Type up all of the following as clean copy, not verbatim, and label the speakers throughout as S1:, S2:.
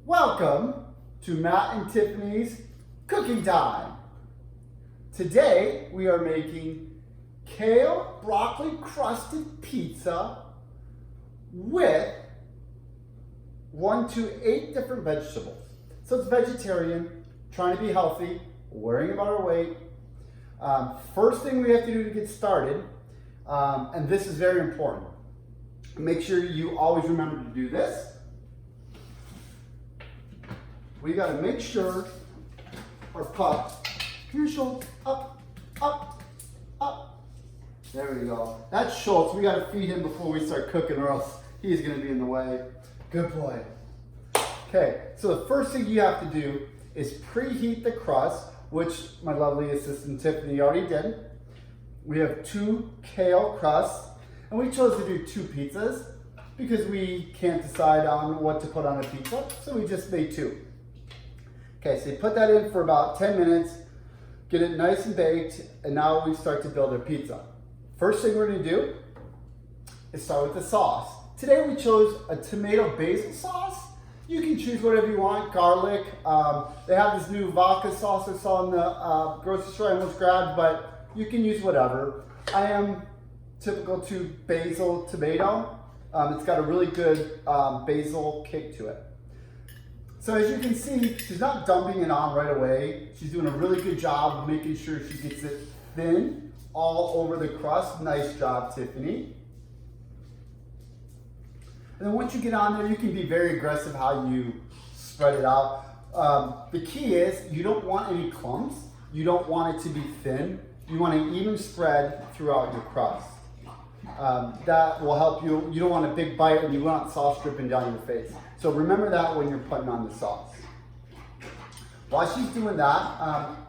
S1: Welcome to Matt and Tiffany's Cooking Time. Today we are making kale broccoli crusted pizza with 1 to 8 different vegetables. So it's vegetarian, trying to be healthy, worrying about our weight. First thing we have to do to get started, and this is very important, make sure you always remember to do this. We got to make sure our pup, here Schultz, up, up, up. There we go. That's Schultz. We got to feed him before we start cooking or else he's going to be in the way. Good boy. Okay, so the first thing you have to do is preheat the crust, which my lovely assistant Tiffany already did. We have 2 kale crusts, and we chose to do 2 pizzas because we can't decide on what to put on a pizza, so we just made 2. Okay, so you put that in for about 10 minutes, get it nice and baked, and now we start to build our pizza. First thing we're gonna do is start with the sauce. Today we chose a tomato basil sauce. You can choose whatever you want, garlic. They have this new vodka sauce I saw in the grocery store I almost grabbed, but you can use whatever. I am typical to basil tomato. It's got a really good basil kick to it. So as you can see, she's not dumping it on right away. She's doing a really good job of making sure she gets it thin all over the crust. Nice job, Tiffany. And then once you get on there, you can be very aggressive how you spread it out. The key is you don't want any clumps. You don't want it to be thin. You want an even spread throughout your crust. That will help you. You don't want a big bite and you want sauce dripping down your face. So remember that when you're putting on the sauce. While she's doing that,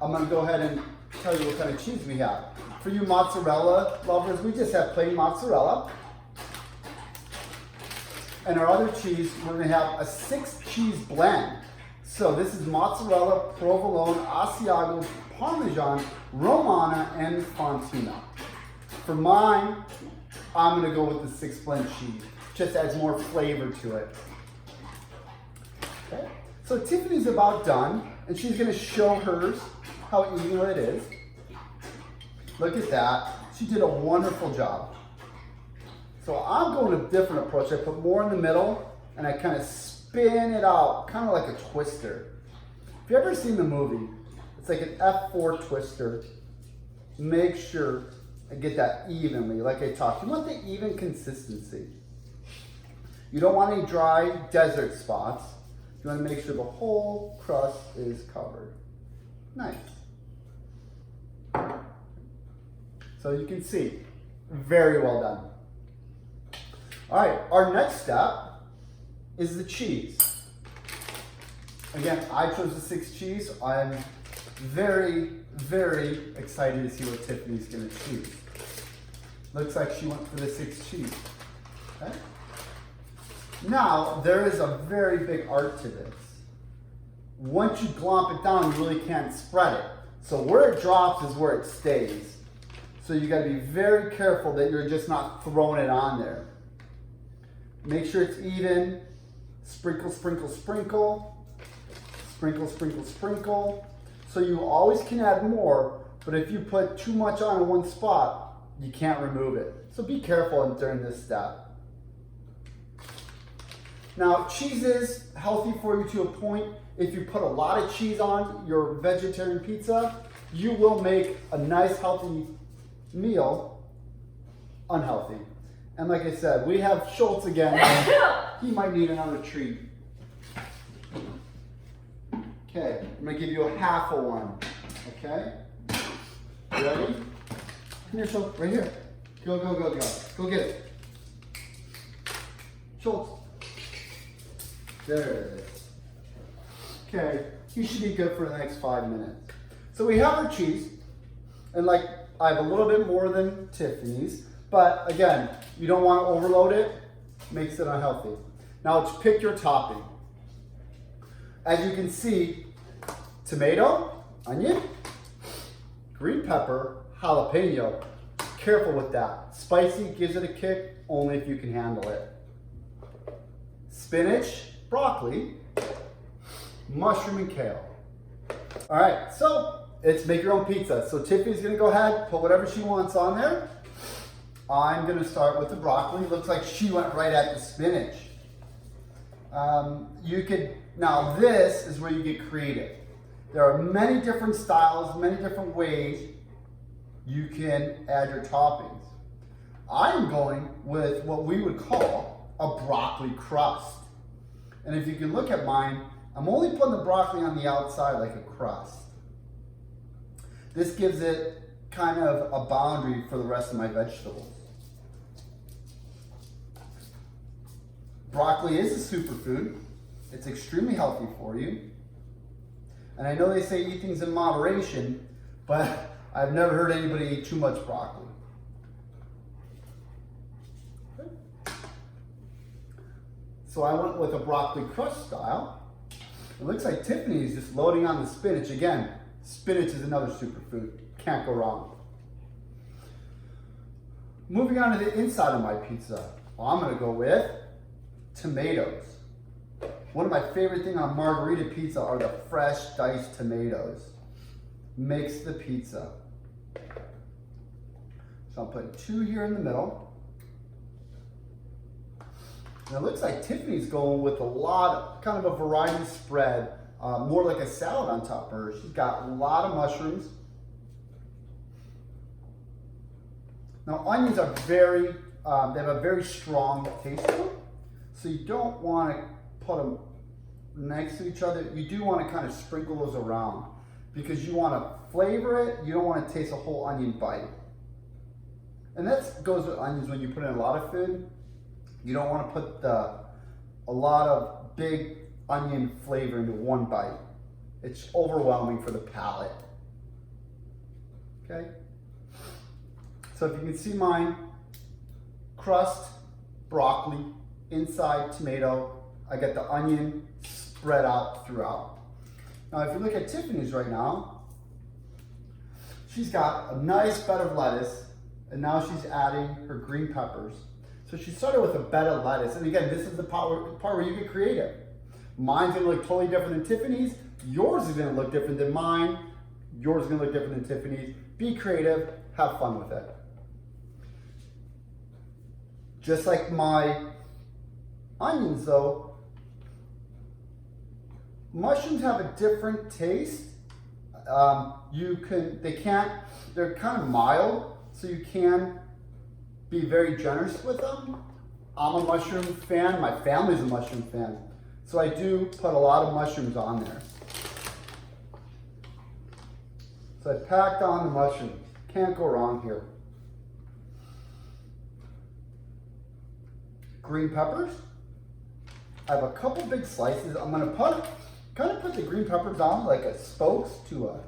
S1: I'm going to go ahead and tell you what kind of cheese we have. For you mozzarella lovers, we just have plain mozzarella. And our other cheese, we're going to have a 6 cheese blend. So this is mozzarella, provolone, Asiago, Parmesan, Romana, and Fontina. For mine, I'm going to go with the 6 blend cheese. Just adds more flavor to it. Okay. So Tiffany's about done, and she's going to show hers how even it is. Look at that. She did a wonderful job. So I'm going a different approach. I put more in the middle, and I kind of spin it out, kind of like a twister. If you've ever seen the movie, it's like an F4 twister. Make sure I get that evenly, like I talked. You want the even consistency. You don't want any dry desert spots. You want to make sure the whole crust is covered. Nice. So you can see, very well done. All right, our next step is the cheese. Again, I chose the 6 cheese. I'm very, very excited to see what Tiffany's gonna choose. Looks like she went for the 6 cheese. Okay. Now, there is a very big art to this. Once you glomp it down, you really can't spread it. So where it drops is where it stays. So you gotta be very careful that you're just not throwing it on there. Make sure it's even. Sprinkle, sprinkle, sprinkle. Sprinkle, sprinkle, sprinkle. So you always can add more, but if you put too much on in one spot, you can't remove it. So be careful during this step. Now, cheese is healthy for you to a point. If you put a lot of cheese on your vegetarian pizza, you will make a nice healthy meal unhealthy. And like I said, we have Schultz again. He might need another treat. Okay, I'm gonna give you a half of one. Okay? You ready? Come here, Schultz, right here. Go, go, go, go. Go get it. Schultz. There it is. Okay, you should be good for the next 5 minutes. So we have our cheese, and like I have a little bit more than Tiffany's, but again, you don't want to overload it, makes it unhealthy. Now let's pick your topping. As you can see, tomato, onion, green pepper, jalapeno. Careful with that. Spicy gives it a kick, only if you can handle it. Spinach, broccoli, mushroom and kale. All right, so it's make your own pizza. So Tiffany's gonna go ahead, put whatever she wants on there. I'm gonna start with the broccoli. Looks like she went right at the spinach. Now this is where you get creative. There are many different styles, many different ways you can add your toppings. I'm going with what we would call a broccoli crust. And if you can look at mine, I'm only putting the broccoli on the outside like a crust. This gives it kind of a boundary for the rest of my vegetables. Broccoli is a superfood. It's extremely healthy for you. And I know they say eat things in moderation, but I've never heard anybody eat too much broccoli. Okay. So I went with a broccoli crust style. It looks like Tiffany is just loading on the spinach. Again, spinach is another superfood. Can't go wrong. Moving on to the inside of my pizza. Well, I'm gonna go with tomatoes. One of my favorite things on margarita pizza are the fresh diced tomatoes. Makes the pizza. So I'm putting 2 here in the middle. And it looks like Tiffany's going with a lot, kind of a variety spread, more like a salad on top of her. She's got a lot of mushrooms. Now onions are they have a very strong taste to them. So you don't want to put them next to each other. You do want to kind of sprinkle those around because you want to flavor it. You don't want to taste a whole onion bite. And that goes with onions when you put in a lot of food. You don't want to put a lot of big onion flavor into one bite. It's overwhelming for the palate. Okay? So if you can see mine, crust, broccoli, inside tomato. I got the onion spread out throughout. Now if you look at Tiffany's right now, she's got a nice bed of lettuce, and now she's adding her green peppers. So she started with a bed of lettuce, and again, this is the part where you get creative. Mine's gonna look totally different than Tiffany's. Yours is gonna look different than mine. Yours is gonna look different than Tiffany's. Be creative, have fun with it. Just like my onions though, mushrooms have a different taste. They're kind of mild, so you can be very generous with them. I'm a mushroom fan, my family's a mushroom fan. So I do put a lot of mushrooms on there. So I packed on the mushrooms. Can't go wrong here. Green peppers. I have a couple big slices. I'm gonna kind of put the green peppers on like a spokes to a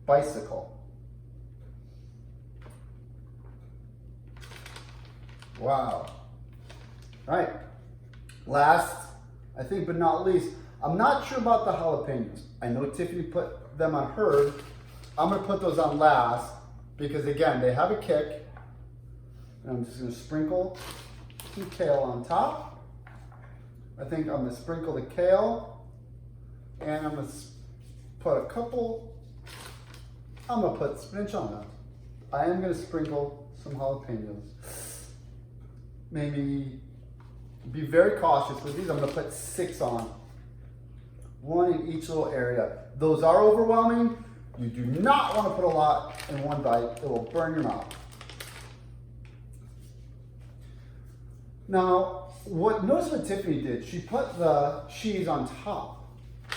S1: bicycle. Wow. All right. Last, I think, but not least, I'm not sure about the jalapenos. I know Tiffany put them on hers. I'm gonna put those on last because again, they have a kick. And I'm just gonna sprinkle some kale on top. I think I'm gonna sprinkle the kale and I'm gonna put a couple, I'm gonna put spinach on that. I am gonna sprinkle some jalapenos. Maybe be very cautious with these. I'm gonna put 6 on. 1 in each little area. Those are overwhelming. You do not want to put a lot in one bite. It will burn your mouth. Now, notice what Tiffany did. She put the cheese on top.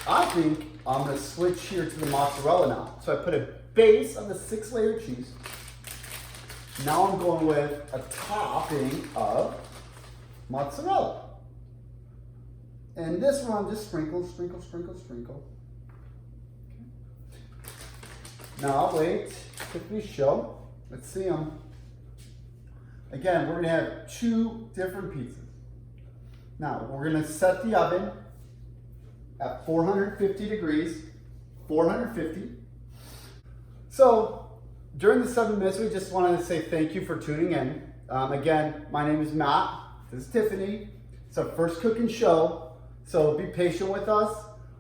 S1: I think I'm gonna switch here to the mozzarella now. So I put a base of the 6-layer cheese. Now I'm going with a topping of mozzarella. And this one, just sprinkle, sprinkle, sprinkle, sprinkle. Now I'll wait, Tiffany's show. Let's see them. Again, we're gonna have 2 different pizzas. Now, we're gonna set the oven at 450 degrees, 450. So, during the 7 minutes, we just wanted to say thank you for tuning in. Again, my name is Matt. This is Tiffany. It's our first cooking show, so be patient with us.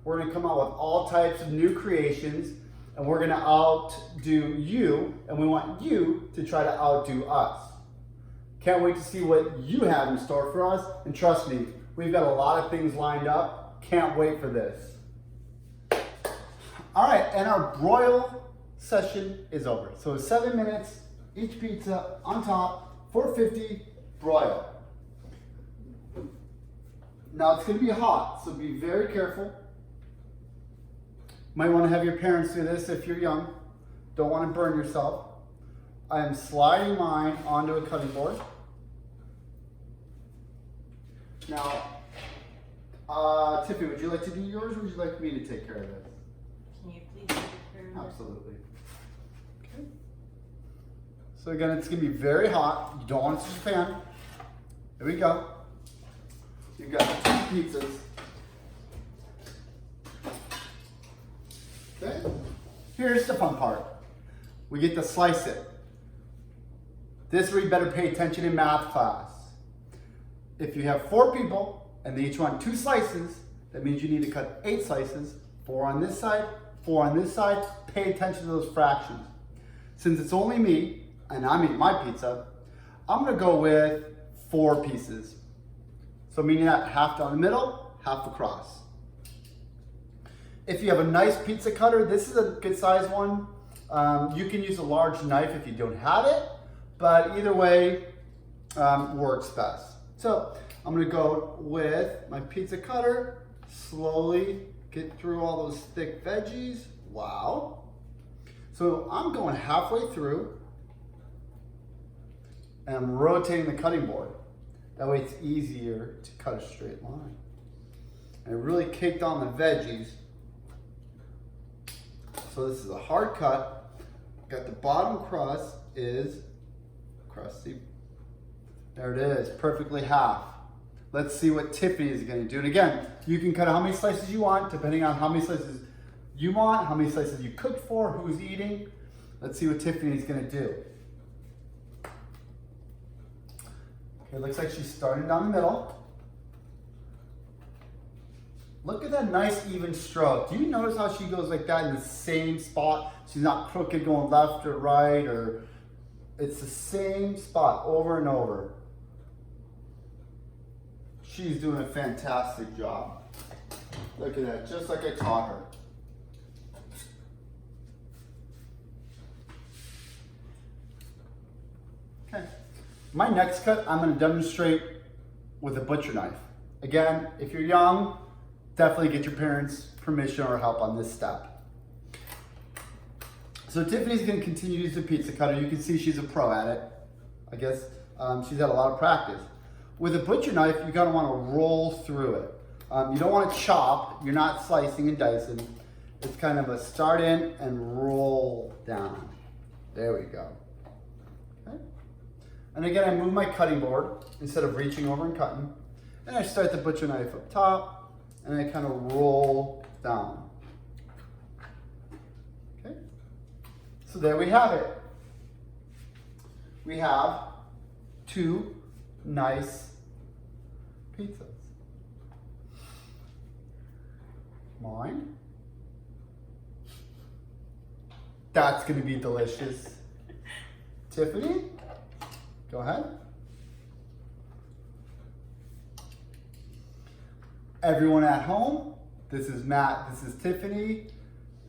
S1: We're gonna come out with all types of new creations, and we're gonna outdo you, and we want you to try to outdo us. Can't wait to see what you have in store for us, and trust me, we've got a lot of things lined up. Can't wait for this. All right, and our broil session is over. So it's 7 minutes, each pizza on top, 450 broil. Now it's gonna be hot, so be very careful. Might wanna have your parents do this if you're young. Don't wanna burn yourself. I am sliding mine onto a cutting board. Now, Tiffany, would you like to do yours, or would you like me to take care of this?
S2: Can you please take care of it?
S1: Absolutely. Okay. So again, it's gonna be very hot. You don't want it to fan. Here we go. You've got 2 pizzas. Okay. Here's the fun part. We get to slice it. This is where you better pay attention in math class. If you have 4 people and they each want 2 slices, that means you need to cut 8 slices, 4 on this side, 4 on this side. Pay attention to those fractions. Since it's only me and I'm eating my pizza, I'm gonna go with 4 pieces. So meaning that half down the middle, half across. If you have a nice pizza cutter, this is a good size one. You can use a large knife if you don't have it, but either way works best. So I'm gonna go with my pizza cutter, slowly get through all those thick veggies. Wow. So I'm going halfway through and I'm rotating the cutting board. That way it's easier to cut a straight line. And I really caked on the veggies. So this is a hard cut. Got the bottom crust is crusty. There it is, perfectly half. Let's see what Tiffany is gonna do. And again, you can cut how many slices you want, depending on how many slices you want, how many slices you cooked for, who's eating. Let's see what Tiffany's gonna do. It looks like she's starting down the middle. Look at that nice even stroke. Do you notice how she goes like that in the same spot? She's not crooked going left or right, or it's the same spot over and over. She's doing a fantastic job. Look at that, just like I taught her. Okay. My next cut, I'm going to demonstrate with a butcher knife. Again, if you're young, definitely get your parents' permission or help on this step. So Tiffany's going to continue to use the pizza cutter. You can see she's a pro at it. I guess she's had a lot of practice. With a butcher knife, you're going to want to roll through it. You don't want to chop. You're not slicing and dicing. It's kind of a start in and roll down. There we go. Okay. And again, I move my cutting board instead of reaching over and cutting. And I start the butcher knife up top and I kind of roll down. Okay. So there we have it. We have 2 nice pizzas. Mine. That's gonna be delicious. Tiffany, go ahead. Everyone at home, this is Matt, this is Tiffany.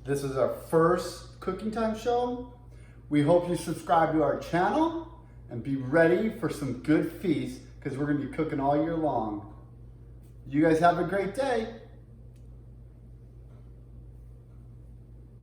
S1: This is our first Cooking Time show. We hope you subscribe to our channel and be ready for some good feasts because we're gonna be cooking all year long. You guys have a great day.